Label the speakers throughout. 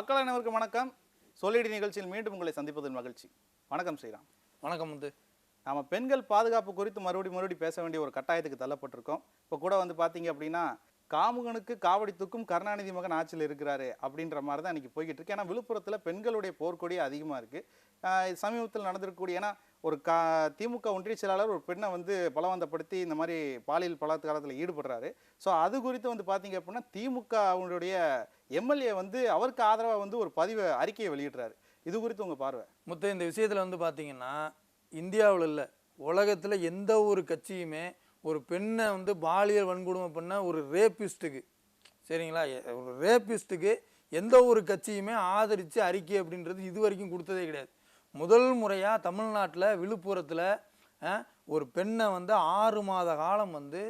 Speaker 1: மக்கள் அனைவருக்கும் வணக்கம். சொல்லிடி நிகழ்ச்சியில் மீண்டும் உங்களை சந்திப்பதில் மகிழ்ச்சி. வணக்கம் ஸ்ரீராம்.
Speaker 2: வணக்கம் வந்து
Speaker 1: நாம பெண்கள் பாதுகாப்பு குறித்து மறுபடி பேச வேண்டிய ஒரு கட்டாயத்துக்கு தள்ளப்பட்டிருக்கோம். இப்போ கூட வந்து பார்த்தீங்க அப்படின்னா காமுகனுக்கு காவடி தூக்கும் கருணாநிதி மகன் ஆட்சியில் இருக்கிறாரு அப்படின்ற மாதிரி தான் இன்னைக்கு போய்கிட்டு இருக்கு. ஏன்னா விழுப்புரத்தில் பெண்களுடைய போர்க்கொடி அதிகமாக இருக்குது. சமீபத்தில் நடந்திருக்கக்கூடிய ஏன்னா ஒரு திமுக ஒன்றிய செயலாளர் ஒரு பெண்ணை வந்து பலவந்தப்படுத்தி இந்த மாதிரி பாலியல் பலாத்காரத்தில் ஈடுபடுறாரு. ஸோ அது குறித்து வந்து பார்த்தீங்க அப்படின்னா திமுக அவங்களுடைய எம்எல்ஏ வந்து அவருக்கு ஆதரவாக வந்து ஒரு அறிக்கையை வெளியிடுறாரு. இது குறித்து உங்கள் பார்வை?
Speaker 2: மொத்தம் இந்த விஷயத்தில் வந்து பார்த்தீங்கன்னா இந்தியாவில் இல்லை, உலகத்தில் எந்த ஒரு கட்சியுமே ஒரு பெண்ணை வந்து பாலியல் வன்கொடுமை பண்ண ஒரு ரேபிஸ்ட்டுக்கு, சரிங்களா, ஒரு ரேபிஸ்ட்டுக்கு எந்த ஒரு கட்சியுமே ஆதரித்து அறிக்கை அப்படின்றது இது வரைக்கும் கொடுத்ததே கிடையாது. முதல் முறையாக தமிழ்நாட்டில் விழுப்புரத்தில் ஒரு பெண்ணை வந்து 6 மாத காலம் வந்து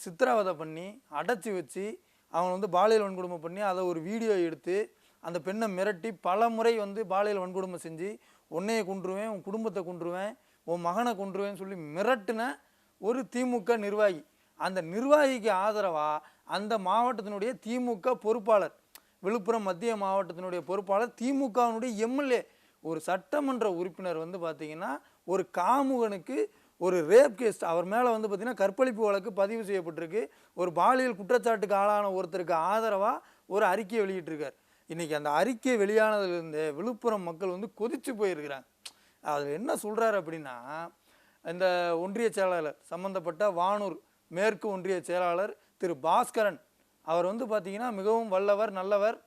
Speaker 2: சித்திரவதை பண்ணி அடைச்சி வச்சு அவன் வந்து பாலியல் வன்கொடுமை பண்ணி அதை ஒரு வீடியோ எடுத்து அந்த பெண்ணை மிரட்டி பல முறை வந்து பாலியல் வன்கொடுமை செஞ்சு உன்னையை கொன்றுவேன், உன் குடும்பத்தை கொன்றுவேன், உன் மகனை கொன்றுவேன்னு சொல்லி மிரட்டின ஒரு திமுக நிர்வாகி. அந்த நிர்வாகிக்கு ஆதரவாக அந்த மாவட்டத்தினுடைய திமுக பொறுப்பாளர், விழுப்புரம் மத்திய மாவட்டத்தினுடைய பொறுப்பாளர், திமுகவினுடைய எம்எல்ஏ, ஒரு சட்டமன்ற உறுப்பினர் வந்து பார்த்திங்கன்னா ஒரு காமுகனுக்கு ஒரு ரேப் கேஸ் அவர் மேலே வந்து பார்த்திங்கன்னா கற்பழிப்பு வழக்கு பதிவு செய்யப்பட்டிருக்கு. ஒரு பாலியல் குற்றச்சாட்டுக்கு ஆளான ஒருத்தருக்கு ஆதரவாக ஒரு அறிக்கையை வெளியிட்டிருக்கார். இன்றைக்கி அந்த அறிக்கை வெளியானதுலேருந்து விழுப்புரம் மக்கள் வந்து கொதித்து போயிருக்கிறாங்க. அதில் என்ன சொல்கிறாரு அப்படின்னா, இந்த ஒன்றிய செயலாளர் சம்மந்தப்பட்ட வானூர் மேற்கு ஒன்றிய செயலாளர் திரு பாஸ்கரன் அவர் வந்து பார்த்திங்கன்னா மிகவும் வல்லவர், நல்லவர்.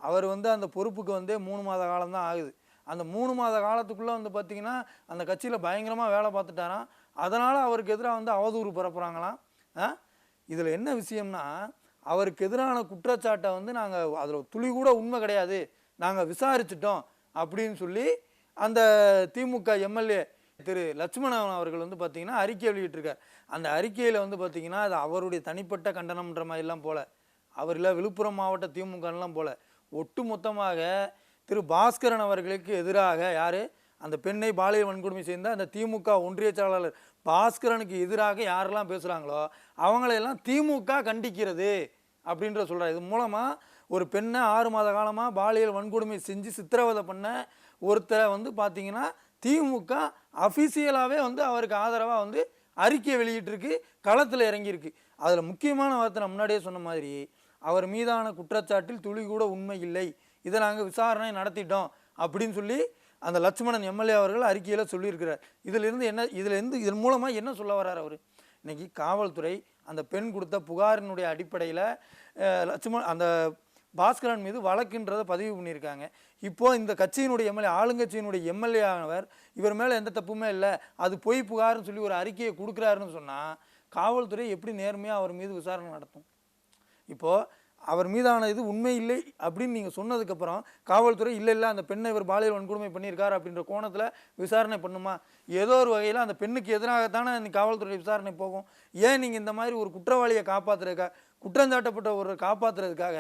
Speaker 2: அவர் வந்து அந்த பொறுப்புக்கு வந்து 3 மாத காலம்தான் ஆகுது. அந்த 3 மாத காலத்துக்குள்ளே வந்து பார்த்திங்கன்னா அந்த கட்சியில் பயங்கரமாக வேலை பார்த்துட்டாராம். அதனால் அவருக்கு எதிராக வந்து அவதூறு பரப்புகிறாங்களாம். இதில் என்ன விஷயம்னா, அவருக்கு எதிரான குற்றச்சாட்டை வந்து நாங்கள் அதில் துளி கூட உண்மை கிடையாது, நாங்கள் விசாரிச்சிட்டோம் அப்படின்னு சொல்லி அந்த திமுக எம்எல்ஏ திரு லட்சுமணன் அவர்கள் வந்து பார்த்திங்கன்னா அறிக்கை வெளியிட்டிருக்கார். அந்த அறிக்கையில் வந்து பார்த்திங்கன்னா அது அவருடைய தனிப்பட்ட கண்டனம்ன்ற மாதிரிலாம் போல, அவரில் விழுப்புரம் மாவட்ட திமுகலாம் போல, ஒட்டு மொத்தமாக திரு பாஸ்கரன் அவர்களுக்கு எதிராக யார் அந்த பெண்ணை பாலியல் வன்கொடுமை செய்த அந்த திமுக ஒன்றிய செயலாளர் பாஸ்கரனுக்கு எதிராக யாரெல்லாம் பேசுகிறாங்களோ அவங்களையெல்லாம் திமுக கண்டிக்கிறது அப்படின்ற சொல்கிறார். இது மூலமாக ஒரு பெண்ணை 6 மாத காலமாக பாலியல் வன்கொடுமை செஞ்சு சித்திரவதை பண்ண ஒருத்தரை வந்து பார்த்திங்கன்னா திமுக அஃபிஷியலாகவே வந்து அவருக்கு ஆதரவாக வந்து அறிக்கை வெளியிட்டிருக்கு, களத்தில் இறங்கியிருக்கு. அதில் முக்கியமான வார்த்தை நான் முன்னாடியே சொன்ன மாதிரி, அவர் மீதான குற்றச்சாட்டில் துளி கூட உண்மை இல்லை, இதை நாங்கள் விசாரணை நடத்திட்டோம் அப்படின்னு சொல்லி அந்த லட்சுமணன் எம்எல்ஏ அவர்கள் அறிக்கையில் சொல்லியிருக்கிறார். இதன் மூலமாக என்ன சொல்ல வர்றார் அவர்? இன்றைக்கி காவல்துறை அந்த பெண் கொடுத்த புகாரினுடைய அடிப்படையில் அந்த பாஸ்கரன் மீது வழக்குன்றதை பதிவு பண்ணியிருக்காங்க. இப்போது இந்த கட்சியினுடைய எம்எல்ஏ, ஆளுங்கட்சியினுடைய எம்எல்ஏ ஆனவர் இவர் மேலே எந்த தப்புமே இல்லை, அது பொய் புகார்னு சொல்லி ஒரு அறிக்கையை கொடுக்குறாருன்னு சொன்னால் காவல்துறை எப்படி நேர்மையாக அவர் மீது விசாரணை நடத்தும்? இப்போது அவர் மீதான இது உண்மை இல்லை அப்படின்னு நீங்கள் சொன்னதுக்கப்புறம் காவல்துறை இல்லை அந்த பெண்ணை இவர் பாலியல் வன்கொடுமை பண்ணியிருக்கார் அப்படின்ற கோணத்தில் விசாரணை பண்ணுமா? ஏதோ ஒரு வகையில் அந்த பெண்ணுக்கு எதிராகத்தானே காவல்துறை விசாரணை போகும். ஏன் நீங்கள் இந்த மாதிரி ஒரு குற்றவாளியை காப்பாற்றுறதுக்காக, குற்றஞ்சாட்டப்பட்ட ஒரு காப்பாற்றுறதுக்காக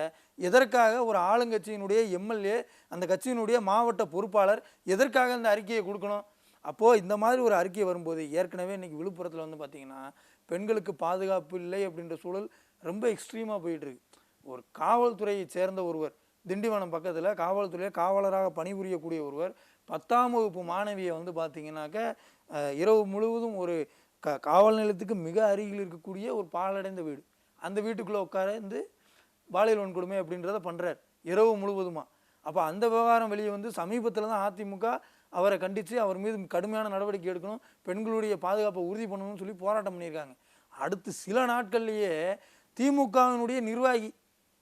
Speaker 2: எதற்காக ஒரு ஆளுங்கட்சியினுடைய எம்எல்ஏ, அந்த கட்சியினுடைய மாவட்ட பொறுப்பாளர் எதற்காக இந்த அறிக்கையை கொடுக்கணும்? அப்போது இந்த மாதிரி ஒரு அறிக்கை வரும்போது ஏற்கனவே இன்றைக்கி விழுப்புரத்தில் வந்து பார்த்திங்கன்னா பெண்களுக்கு பாதுகாப்பு இல்லை அப்படின்ற சூழல் ரொம்ப எக்ஸ்ட்ரீமாக போயிட்டுருக்கு. ஒரு காவல்துறையை சேர்ந்த ஒருவர், திண்டிவனம் பக்கத்தில் காவல்துறையில் காவலராக பணிபுரியக்கூடிய ஒருவர் 10ஆம் வகுப்பு மாணவியை வந்து பார்த்திங்கனாக்க இரவு முழுவதும் ஒரு காவல் நிலையத்துக்கு மிக அருகில் இருக்கக்கூடிய ஒரு பாழடைந்த வீடு, அந்த வீட்டுக்குள்ளே உட்கார்ந்து பாலியல் வன்கொடுமை அப்படின்றத பண்ணுறார் இரவு முழுவதுமா. அப்போ அந்த விவகாரம் வெளியே வந்து சமீபத்தில் தான் அதிமுக அவரை கண்டித்து அவர் மீது கடுமையான நடவடிக்கை எடுக்கணும், பெண்களுடைய பாதுகாப்பை உறுதி பண்ணணும்னு சொல்லி போராட்டம் பண்ணியிருக்காங்க. அடுத்து சில நாட்கள்லேயே திமுகவினுடைய நிர்வாகி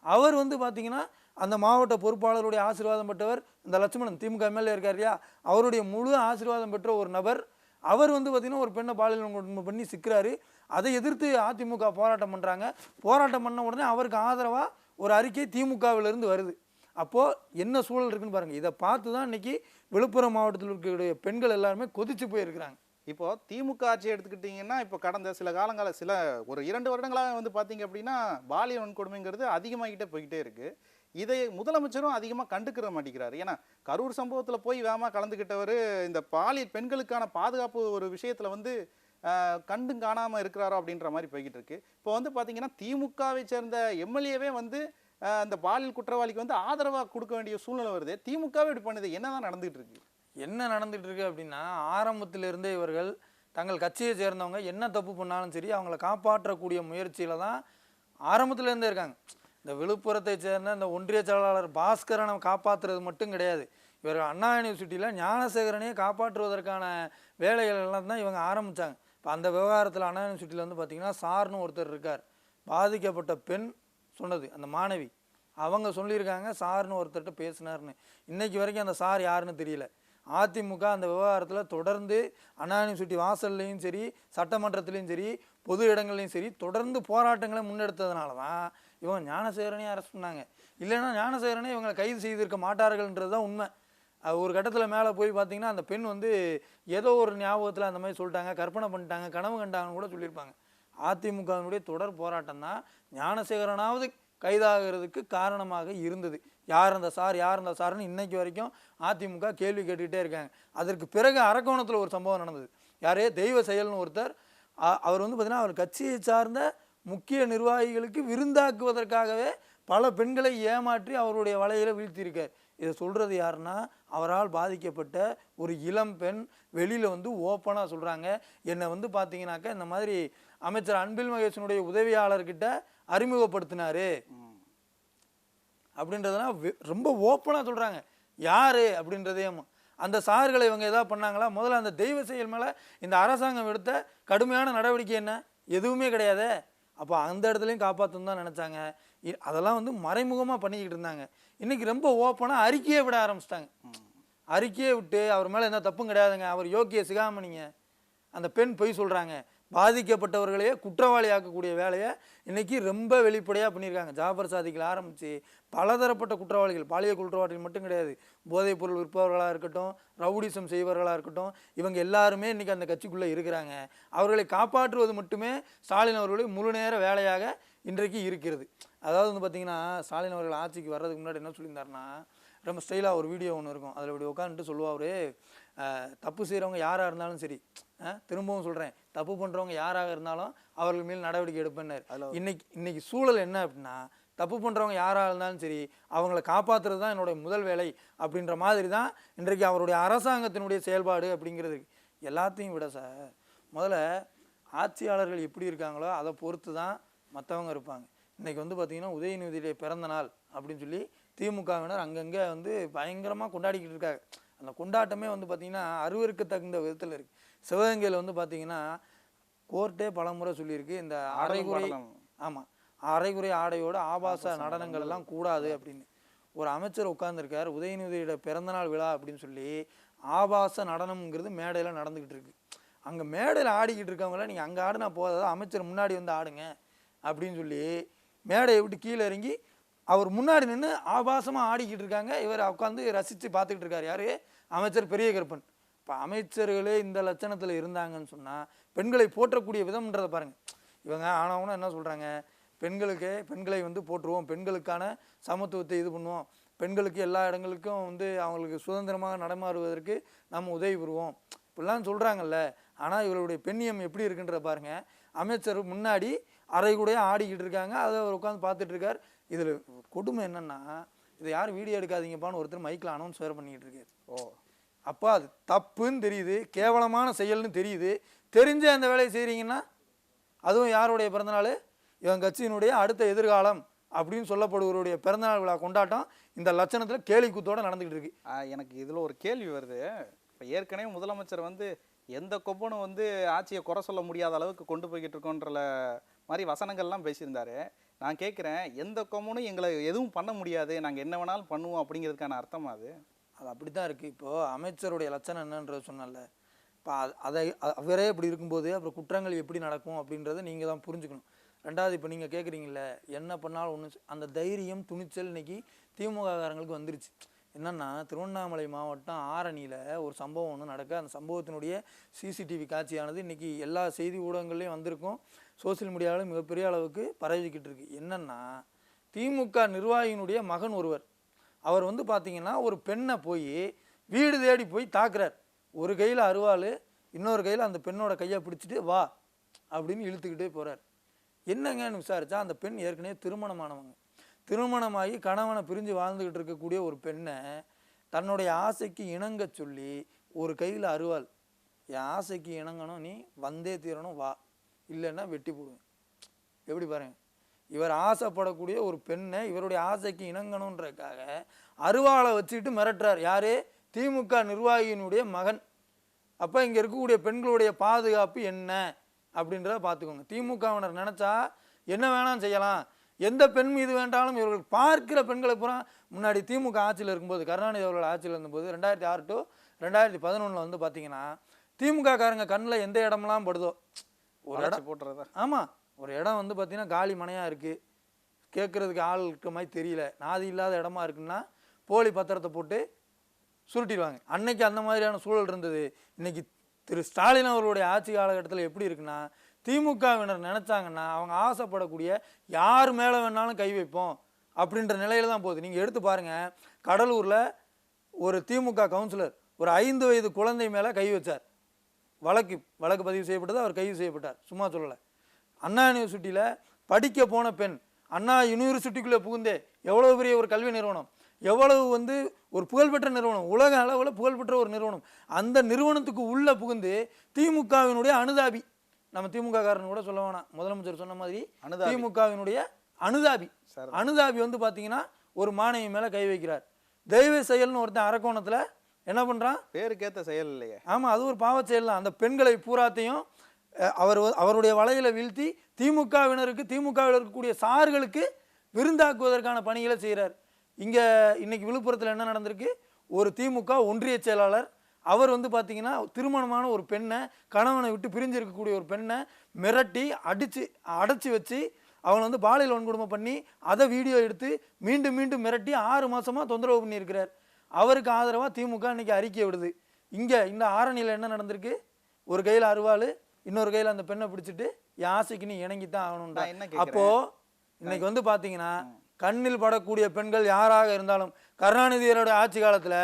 Speaker 2: அவர் வந்து பார்த்திங்கன்னா அந்த மாவட்ட பொறுப்பாளருடைய ஆசீர்வாதம் பெற்றவர், இந்த லட்சுமணன் திமுக எம்எல்ஏ இருக்கார் இல்லையா, அவருடைய முழு ஆசீர்வாதம் பெற்ற ஒரு நபர், அவர் வந்து பார்த்திங்கன்னா ஒரு பெண்ணை பாலியல் வன்கொடுமை பண்ணி சிக்கிறாரு. அதை எதிர்த்து அதிமுக போராட்டம் பண்ணுறாங்க. போராட்டம் பண்ண உடனே அவருக்கு ஆதரவாக ஒரு அறிக்கை திமுகவிலிருந்து வருது. அப்போது என்ன சூழல் இருக்குன்னு பாருங்கள். இதை பார்த்து தான் இன்றைக்கி விழுப்புரம் மாவட்டத்தில் இருக்கக்கூடிய பெண்கள் எல்லாருமே கொதித்து போயிருக்கிறாங்க.
Speaker 1: இப்போது திமுக ஆட்சி எடுத்துக்கிட்டிங்கன்னா இப்போ கடந்த சில காலங்களில் ஒரு 2 வருடங்களாக வந்து பார்த்தீங்க அப்படின்னா பாலியல் வன்கொடுமைங்கிறது அதிகமாகிட்டே போய்கிட்டே இருக்குது. இதை முதலமைச்சரும் அதிகமாக கண்டுக்கிற மாட்டேங்கிறாரு. ஏன்னா கரூர் சம்பவத்தில் போய் வேகமாக கலந்துக்கிட்டவர் இந்த பாலியல் பெண்களுக்கான பாதுகாப்பு ஒரு விஷயத்தில் வந்து கண்டும் காணாமல் இருக்கிறாரோ அப்படின்ற மாதிரி போய்கிட்டு இருக்கு. இப்போ வந்து பார்த்தீங்கன்னா திமுகவை சேர்ந்த எம்எல்ஏவே வந்து அந்த பாலியல் குற்றவாளிக்கு வந்து ஆதரவாக கொடுக்க வேண்டிய சூழ்நிலை வருது. திமுகவே இப்படி பண்ணுது. என்னதான் நடந்துகிட்டு இருக்கு?
Speaker 2: என்ன நடந்துட்டு இருக்கு அப்படின்னா, ஆரம்பத்திலிருந்தே இவர்கள் தங்கள் கட்சியை சேர்ந்தவங்க என்ன தப்பு பண்ணாலும் சரி அவங்கள காப்பாற்றக்கூடிய முயற்சியில தான் ஆரம்பத்துல இருந்தே இருக்காங்க. இந்த விழுப்புரத்தை சேர்ந்த இந்த ஒன்றிய செயலாளர் பாஸ்கரனை காப்பாற்றுறது மட்டும் கிடையாது. இவர்கள் அண்ணா யூனிவர்சிட்டியில் ஞானசேகரனையே காப்பாற்றுவதற்கான வேலைகள் எல்லாம் தான் இவங்க ஆரம்பித்தாங்க. இப்போ அந்த விவகாரத்தில் அண்ணா யூனிவர்சிட்டியில் வந்து பார்த்திங்கன்னா சார்னு ஒருத்தர் இருக்கார். பாதிக்கப்பட்ட பெண் சொன்னது, அந்த மாணவி அவங்க சொல்லியிருக்காங்க சார்னு ஒருத்தர்கிட்ட பேசினார்னு. இன்னைக்கு வரைக்கும் அந்த சார் யாருன்னு தெரியல. அதிமுக அந்த விவகாரத்தில் தொடர்ந்து அண்ணா யூனிவர்சிட்டி வாசல்லையும் சரி, சட்டமன்றத்துலேயும் சரி, பொது இடங்கள்லையும் சரி தொடர்ந்து போராட்டங்களை முன்னெடுத்ததுனால தான் இவங்க ஞானசேகரனையும் அரெஸ்ட் பண்ணாங்க. இல்லைன்னா ஞானசேகரனை இவங்களை கைது செய்திருக்க மாட்டார்கள்ன்றது தான் உண்மை. ஒரு கட்டத்தில் மேலே போய் பார்த்தீங்கன்னா அந்த பெண் வந்து ஏதோ ஒரு ஞாபகத்தில் அந்த மாதிரி சொல்லிட்டாங்க, கற்பனை பண்ணிட்டாங்க, கனவு கண்டாங்கன்னு கூட சொல்லியிருப்பாங்க. அதிமுகவினுடைய தொடர் போராட்டம் தான் ஞானசேகரனாவது கைதாகிறதுக்கு காரணமாக இருந்தது. யார் அந்த சார், யார் அந்த சார்னு இன்னைக்கு வரைக்கும் அதிமுக கேள்வி கேட்டுக்கிட்டே இருக்காங்க. அதற்கு பிறகு அரக்கோணத்தில் ஒரு சம்பவம் நடந்தது. யாரே தெய்வ செயல்னு ஒருத்தர், அவர் வந்து பார்த்தீங்கன்னா அவர் கட்சியை சார்ந்த முக்கிய நிர்வாகிகளுக்கு விருந்தாக்குவதற்காகவே பல பெண்களை ஏமாற்றி அவருடைய வலையில வீழ்த்தியிருக்கார். இதை சொல்கிறது யாருன்னா, அவரால் பாதிக்கப்பட்ட ஒரு இளம் பெண் வெளியில் வந்து ஓப்பனாக சொல்கிறாங்க, என்னை வந்து பார்த்தீங்கன்னாக்கா இந்த மாதிரி அமைச்சர் அன்பில் மகேஷனுடைய உதவியாளர்கிட்ட அறிமுகப்படுத்தினாரு அப்படின்றதெல்லாம் ரொம்ப ஓப்பனாக சொல்கிறாங்க. யார் அப்படின்றதையும் அந்த சார்களை இவங்க எதாவது பண்ணாங்களா? முதல்ல அந்த தெய்வ செயல் மேலே இந்த அரசாங்கம் எடுத்த கடுமையான நடவடிக்கை என்ன? எதுவுமே கிடையாது. அப்போ அந்த இடத்துலையும் காப்பாற்றணும் தான் நினச்சாங்க. அதெல்லாம் வந்து மறைமுகமாக பண்ணிக்கிட்டு இருந்தாங்க. இன்றைக்கி ரொம்ப ஓப்பனாக அறிக்கையே விட ஆரம்பிச்சிட்டாங்க. அறிக்கையே விட்டு அவர் மேலே எந்த தப்பும் கிடையாதுங்க, அவர் யோக்கிய சிகாமணிங்க, அந்த பெண் பொய் சொல்கிறாங்க, பாதிக்கப்பட்டவர்களையே குற்றவாளி ஆக்கக்கூடிய வேலையை இன்றைக்கி ரொம்ப வெளிப்படையாக பண்ணியிருக்காங்க. ஜாபர் சாதிக்கில் ஆரம்பித்து பலதரப்பட்ட குற்றவாளிகள், பாலியல் குற்றவாளிகள் மட்டும் கிடையாது, போதைப் பொருள் விற்பவர்களாக இருக்கட்டும், ரவுடிசம் செய்வர்களாக இருக்கட்டும், இவங்க எல்லாருமே இன்றைக்கி அந்த கட்சிக்குள்ளே இருக்கிறாங்க. அவர்களை காப்பாற்றுவது மட்டுமே ஸ்டாலின் அவர்களுடைய முழு நேர வேலையாக இன்றைக்கு இருக்கிறது. அதாவது வந்து பார்த்திங்கன்னா, ஸ்டாலின் அவர்கள் ஆட்சிக்கு வர்றதுக்கு முன்னாடி என்ன சொல்லியிருந்தாருன்னா, ரொம்ப ஸ்டைலாக ஒரு வீடியோ ஒன்று இருக்கும், அதில் இப்படி உட்காந்துட்டு சொல்லுவார், தப்பு செய்கிறவங்க யாராக இருந்தாலும் சரி, திரும்பவும் சொல்கிறேன், தப்பு பண்ணுறவங்க யாராக இருந்தாலும் அவர்கள் மேல் நடவடிக்கை எடுப்பேன்னாரு. இன்னைக்கு சூழல் என்ன அப்படின்னா, தப்பு பண்ணுறவங்க யாராக இருந்தாலும் சரி அவங்கள காப்பாற்றுறது தான் என்னுடைய முதல் வேலை அப்படின்ற மாதிரி தான் இன்றைக்கு அவருடைய அரசாங்கத்தினுடைய செயல்பாடு அப்படிங்கிறது. எல்லாத்தையும் விட சார், முதல்ல ஆட்சியாளர்கள் எப்படி இருக்காங்களோ அதை பொறுத்து தான் மற்றவங்க இருப்பாங்க. இன்றைக்கி வந்து பார்த்திங்கன்னா உதயநிதியுடைய பிறந்த நாள் அப்படின்னு சொல்லி திமுகவினர் அங்கங்கே வந்து பயங்கரமாக கொண்டாடிக்கிட்டு இருக்காங்க. அந்த கொண்டாட்டமே வந்து பார்த்திங்கன்னா அருவருக்கு தகுந்த விதத்தில் இருக்குது. சிவகங்கையில் வந்து பார்த்திங்கன்னா கோர்ட்டே பலமுறை சொல்லியிருக்கு, இந்த அரைகுறை, ஆமாம், அரைகுறை ஆடையோட ஆபாச நடனங்கள் எல்லாம் கூடாது அப்படின்னு. ஒரு அமைச்சர் உட்கார்ந்துருக்கார், உதயநிதியோட பிறந்தநாள் விழா அப்படின்னு சொல்லி ஆபாச நடனம்ங்கிறது மேடையில் நடந்துக்கிட்டு இருக்கு. அங்கே மேடையில் ஆடிக்கிட்டு இருக்கவங்கள நீங்கள் அங்கே ஆடுனா போதாத, அமைச்சர் முன்னாடி வந்து ஆடுங்க அப்படின்னு சொல்லி மேடையை விட்டு கீழே இறங்கி அவர் முன்னாடி நின்று ஆபாசமாக ஆடிக்கிட்டு இருக்காங்க. இவர் உட்காந்து ரசித்து பார்த்துக்கிட்டு இருக்கார். யார்? அமைச்சர் பெரிய கருப்பன். இப்போ அமைச்சர்களே இந்த லட்சணத்தில் இருந்தாங்கன்னு சொன்னால் பெண்களை போற்றக்கூடிய விதம்ன்றதை பாருங்கள். இவங்க ஆனவனா என்ன சொல்கிறாங்க, பெண்களை வந்து போற்றுவோம், பெண்களுக்கான சமத்துவத்தை இது பண்ணுவோம், பெண்களுக்கு எல்லா இடங்களுக்கும் வந்து அவங்களுக்கு சுதந்திரமாக நடமாறுவதற்கு நம்ம உதவி புரிவோம் இப்படிலாம் சொல்கிறாங்கல்ல. ஆனால் இவருடைய பெண்ணியம் எப்படி இருக்குன்றத பாருங்கள். அமைச்சர் முன்னாடி அரைக்கூடையே ஆடிக்கிட்டு இருக்காங்க, அதை அவர் உட்காந்து பார்த்துட்டு இருக்கார். இதில் கொடுமை என்னென்னா, இதை யாரும் வீடியோ எடுக்காதீங்கப்பான்னு ஒருத்தர் மைக்கில் அனௌன்ஸ் வேறு பண்ணிக்கிட்டு இருக்காரு. அப்போ அது தப்புன்னு தெரியுது, கேவலமான செயல்னு தெரியுது, தெரிஞ்ச அந்த வேலையை செய்கிறீங்கன்னா அதுவும் யாருடைய பிறந்தநாள்? இவன் கட்சியினுடைய அடுத்த எதிர்காலம் அப்படின்னு சொல்லப்படுவருடைய பிறந்தநாள் விழா கொண்டாட்டம் இந்த லட்சணத்தில் கேலி கூத்தோடு நடந்துக்கிட்டு இருக்கு.
Speaker 1: எனக்கு இதில் ஒரு கேள்வி வருது. இப்போ ஏற்கனவே முதலமைச்சர் வந்து எந்த கொப்பனும் வந்து ஆட்சியை குறை சொல்ல முடியாத அளவுக்கு கொண்டு போய்கிட்டு இருக்கோன்ற மாதிரி வசனங்கள்லாம் பேசியிருந்தாரு. நான் கேட்குறேன், எந்த கொம்பனும் எங்களை எதுவும் பண்ண முடியாது, நாங்கள் என்ன வேணாலும் பண்ணுவோம் அப்படிங்கிறதுக்கான அர்த்தம் அது
Speaker 2: அப்படி தான் இருக்குது. இப்போது அமைச்சருடைய லட்சணம் என்னன்றது சொன்னல, இப்போ அதை அவரே இப்படி இருக்கும்போது அப்புறம் குற்றங்கள் எப்படி நடக்கும் அப்படின்றத நீங்கள் தான் புரிஞ்சுக்கணும். ரெண்டாவது, இப்போ நீங்கள் கேட்குறீங்கள என்ன பண்ணாலும் ஒன்று, அந்த தைரியம் துணிச்சல் இன்னைக்கு திமுககாரங்களுக்கு வந்துருச்சு. என்னென்னா, திருவண்ணாமலை மாவட்டம் ஆரணியில் ஒரு சம்பவம் ஒன்று நடக்க, அந்த சம்பவத்தினுடைய சிசிடிவி காட்சியானது இன்றைக்கி எல்லா செய்தி ஊடகங்கள்லையும் வந்திருக்கும், சோசியல் மீடியாவில் மிகப்பெரிய அளவுக்கு பரவிக்கிட்டு இருக்கு. என்னென்னா, திமுக நிர்வாகியினுடைய மகன் ஒருவர், அவர் வந்து பார்த்திங்கன்னா ஒரு பெண்ணை போய் வீடு தேடி போய் தாக்குறார். ஒரு கையில் அருவாள், இன்னொரு கையில் அந்த பெண்ணோட கையை பிடிச்சிட்டு வா அப்படின்னு இழுத்துக்கிட்டே போகிறார். என்னங்கன்னு விசாரித்தா அந்த பெண் ஏற்கனவே திருமணமானவங்க. திருமணமாகி கணவனை பிரிஞ்சு வாழ்ந்துக்கிட்டு இருக்கக்கூடிய ஒரு பெண்ணை தன்னுடைய ஆசைக்கு இணங்க சொல்லி ஒரு கையில் அருவாள், என் ஆசைக்கு இணங்கணும், நீ வந்தே தீரணும், வா, இல்லைன்னா வெட்டி போடுவேன். எப்படி பாருங்க, இவர் ஆசைப்படக்கூடிய ஒரு பெண்ணை இவருடைய ஆசைக்கு இணங்கணுன்றதுக்காக அருவாளை வச்சுக்கிட்டு மிரட்டுறார். யாரு? திமுக நிர்வாகியினுடைய மகன். அப்போ இங்கே இருக்கக்கூடிய பெண்களுடைய பாதுகாப்பு என்ன அப்படின்றத பார்த்துக்கோங்க. திமுகவினர் நினச்சா என்ன வேணாலும் செய்யலாம், எந்த பெண் மீது வேண்டாலும். இவர்கள் பார்க்கிற பெண்களை பூரா முன்னாடி திமுக ஆட்சியில் இருக்கும்போது, கருணாநிதி அவர்கள் ஆட்சியில் இருந்தபோது 2006 to 2011 வந்து பார்த்தீங்கன்னா திமுக காரங்க கண்ணில் எந்த இடமெல்லாம் படுதோ ஒரு இடம்
Speaker 1: போட்டுறதா.
Speaker 2: ஆமாம், ஒரு இடம் வந்து பார்த்தீங்கன்னா காலி மனையாக இருக்குது, கேட்குறதுக்கு ஆள் இருக்க மாதிரி தெரியல, நாதி இல்லாத இடமா இருக்குன்னா போலி பத்திரத்தை போட்டு சுருட்டிடுவாங்க. அன்னைக்கு அந்த மாதிரியான சூழல் இருந்தது. இன்னைக்கு திரு ஸ்டாலின் அவர்களுடைய ஆட்சி காலகட்டத்தில் எப்படி இருக்குன்னா, திமுகவினர் நினச்சாங்கன்னா அவங்க ஆசைப்படக்கூடிய யார் மேலே வேணாலும் கை வைப்போம் அப்படின்ற நிலையில தான் போகுது. நீங்கள் எடுத்து பாருங்கள், கடலூரில் ஒரு திமுக கவுன்சிலர் ஒரு 5 வயது குழந்தை மேலே கை வச்சார். வழக்கு பதிவு செய்யப்பட்டது, அவர் கைது செய்யப்பட்டார். சும்மா சொல்லலை. அண்ணா யூனிவர்சிட்டியில் படிக்க போன பெண், அண்ணா யூனிவர்சிட்டிக்குள்ளே புகுந்தே எவ்வளோ பெரிய ஒரு கல்வி நிறுவனம், எவ்வளவு வந்து ஒரு புகழ்பெற்ற நிறுவனம், உலக அளவில் புகழ்பெற்ற ஒரு நிறுவனம், அந்த நிறுவனத்துக்கு உள்ளே புகுந்து திமுகவினுடைய அனுதாபி, நம்ம திமுக காரன் கூட சொல்ல வேணாம், முதலமைச்சர் சொன்ன மாதிரி திமுகவினுடைய அனுதாபி வந்து பார்த்தீங்கன்னா ஒரு மாணவி மேலே கை வைக்கிறார். தெய்வ செயல்னு ஒருத்தன் அரக்கோணத்தில் என்ன பண்ணுறான்,
Speaker 1: பேருக்கேற்ற செயல் இல்லையே.
Speaker 2: ஆமாம், அது ஒரு பாவச் செயல் தான். அந்த பெண்களை பூராத்தையும் அவருடைய வலையில வீழ்த்தி திமுகவினருக்கு, திமுகவில் இருக்கக்கூடிய சார்களுக்கு விருந்தாக்குவதற்கான பணிகளை செய்கிறார். இன்னைக்கு விழுப்புரத்தில் என்ன நடந்திருக்கு, ஒரு திமுக ஒன்றிய செயலாளர் அவர் வந்து பார்த்தீங்கன்னா திருமணமான ஒரு பெண்ணை, கணவனை விட்டு பிரிஞ்சு இருக்கக்கூடிய ஒரு பெண்ணை மிரட்டி அடைச்சி வச்சு அவனை வந்து பாலியல் வன்கொடுமை பண்ணி அதை வீடியோ எடுத்து மீண்டும் மீண்டும் மிரட்டி 6 மாசமாக தொந்தரவு பண்ணியிருக்கிறார். அவருக்கு ஆதரவாக திமுக இன்னைக்கு அறிக்கை விடுது. இந்த ஆரணியில் என்ன நடந்திருக்கு, ஒரு கையில் அருவாள், இன்னொரு கையில் அந்த பெண்ணை பிடிச்சிட்டு என் ஆசைக்கு நீ இணங்கித்தான் ஆகணும்டா. அப்போ இன்னைக்கு வந்து பார்த்தீங்கன்னா கண்ணில் படக்கூடிய பெண்கள் யாராக இருந்தாலும், கருணாநிதியோட ஆட்சி காலத்தில்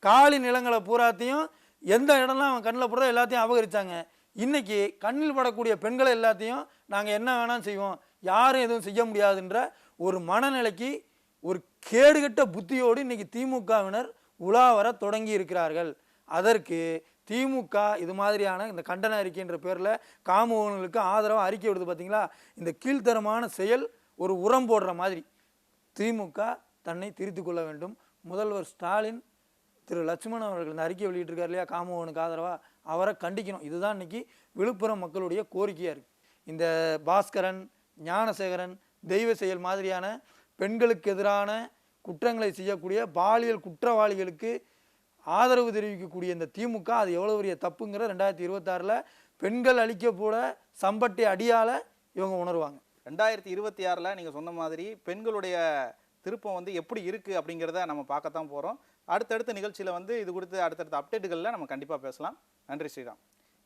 Speaker 2: காலி நிலங்களை பூராத்தையும் எந்த இடம்லாம் அவன் கண்ணில் படுறதோ எல்லாத்தையும் அபகரிச்சாங்க. இன்னைக்கு கண்ணில் படக்கூடிய பெண்களை எல்லாத்தையும் நாங்கள் என்ன வேணாலும் செய்வோம், யாரும் எதுவும் செய்ய முடியாதுன்ற ஒரு மனநிலைக்கு, ஒரு கேடுகட்ட புத்தியோடு இன்னைக்கு திமுகவினர் உலா வர தொடங்கி இருக்கிறார்கள். அதற்கு திமுக இது மாதிரியான இந்த கண்டன அறிக்கைன்ற பேரில் காமுகர்களுக்கு ஆதரவாக அறிக்கை விடுது. பார்த்தீங்களா, இந்த கீழ்த்தரமான செயல் ஒரு உரம் போடுற மாதிரி. திமுக தன்னை திருத்திக் கொள்ள வேண்டும். முதல்வர் ஸ்டாலின், திரு லட்சுமணன் அவர்கள் இந்த அறிக்கை வெளியிட்டிருக்கார் இல்லையா, காமுகனுக்கு ஆதரவாக, அவரை கண்டிக்கணும். இதுதான் இன்னைக்கு விழுப்புரம் மக்களுடைய கோரிக்கையாக இருக்குது. இந்த பாஸ்கரன், ஞானசேகரன், தெய்வ செயல் மாதிரியான பெண்களுக்கு எதிரான குற்றங்களை செய்யக்கூடிய பாலியல் குற்றவாளிகளுக்கு ஆதரவு தெரிவிக்கக்கூடிய இந்த திமுக அது எவ்வளோ பெரிய தப்புங்கிற 2026 பெண்கள் அளிக்கப்போட சம்பட்டி அடியால் இவங்க உணர்வாங்க.
Speaker 1: 2026 நீங்கள் சொன்ன மாதிரி பெண்களுடைய திருப்பம் வந்து எப்படி இருக்குது அப்படிங்கிறத நம்ம பார்க்கத்தான் போகிறோம். அடுத்தடுத்த நிகழ்ச்சியில் வந்து இது குறித்து அடுத்தடுத்த அப்டேட்டுகளில் நம்ம கண்டிப்பாக பேசலாம். நன்றி ஸ்ரீராம்.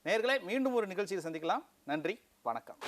Speaker 1: நேயர்களே, மீண்டும் ஒரு நிகழ்ச்சியில் சந்திக்கலாம். நன்றி, வணக்கம்.